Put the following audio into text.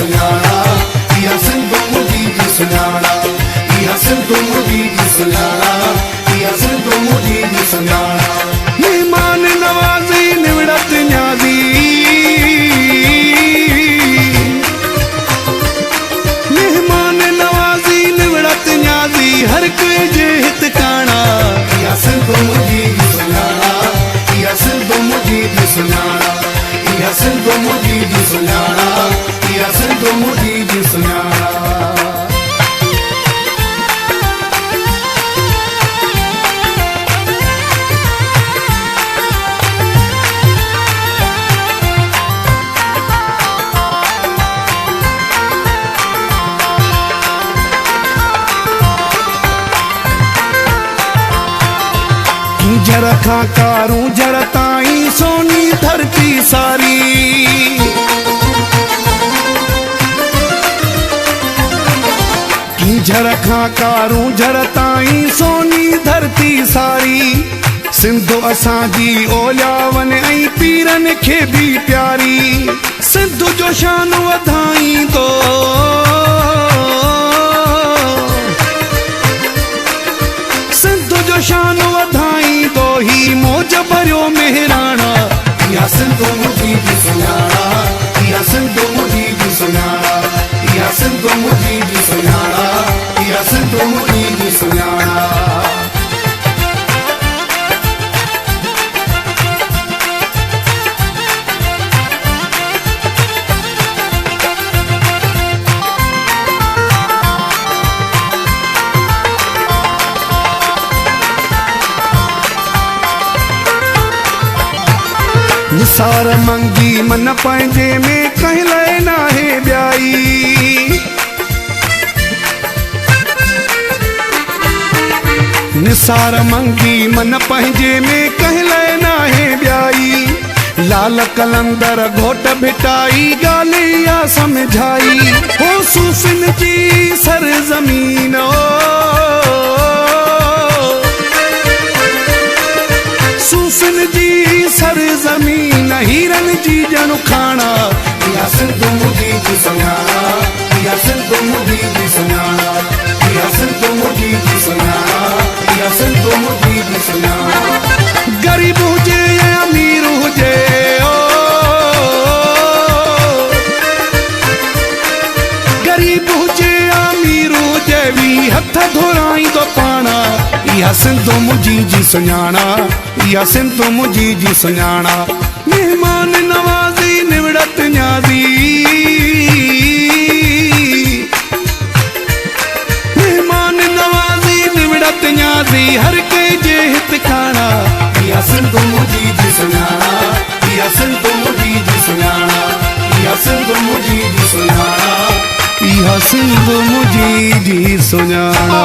सुञाणा, इहा सिंधु मुंहिंजी जी सुञाणा, इहा सिंधु मुंहिंजी जी सुञाणा, इहा सिंधु मुंहिंजी जी सुञाणा। मेहमान नवाज़ी निवड़त न्याज़ी, मेहमान नवाज़ी निवड़त न्याज़ी, हर कोई जे हित काणा। इहा सिंधु मुंहिंजी जी सुञाणा, इहा सिंधु मुंहिंजी जी सुञाणा, इहा सिंधु मुंहिंजी जी सुञाणा, इहा सिंधु मुंहिंजी जी सुञाणा। झर खां कारूं झर ताईं सोनी धरती सारी, झर खां कारूं झर ताईं सोनी धरती सारी। सिंधु असांजी ओलियावन ऐं पीरनि खे बि प्यारी, सिंधु जो शान वधाईंदो, सिंधु जो शान वधाईंदो ही मौज भरियो मेहराणा। इहा सिंधु मुंहिंजी जी सुञाणा, इहा सिंधु मुंहिंजी जी सुञाणा, इहा सिंधु मुंहिंजी जी सुञाणा, इहा सिंधु मुंहिंजी जी सुञाणा। निसार मंगी मन पंहिंजे में कंहिं लाइ नाहे ॿियाई, निसार मंगी मन पंहिंजे में कंहिं लाइ नाहे ॿियाई। लाल कलंदर घोट भिटाई ॻाल्हि इहा सम्झाई, हो सूफ़िन जी सरज़मीन सूफ़िन जी सरज़मीन, हीरन जी ॼण खाणा। इहा सिंधु मुंहिंजी जी सुञाणा, इहा सिंधु मुंहिंजी जी सुञाणा, इहा सिंधु मुंहिंजी जी सुञाणा, इहा सिंधु मुंहिंजी जी सुञाणा। गरीब हुजे या अमीर हुजे, गरीब हुजे या अमीर हुजे, वी हथ धोराईंदो पाणा। इहा सिंधु मुंहिंजी जी सुञाणा, इहा सिंधु मुंहिंजी जी सुञाणा। मेहमान नवाज़ी निवड़त न्याज़ी, मेहमान नवाज़ी निवड़त न्याज़ी, हर कंहिं जे हित काणा। इहा सिंधु मुंहिंजी जी सुञाणा, इहा सिंधु मुंहिंजी जी सुञाणा, इहा सिंधु मुंहिंजी जी सुञाणा, इहा सिंधु मुंहिंजी जी सुञाणा।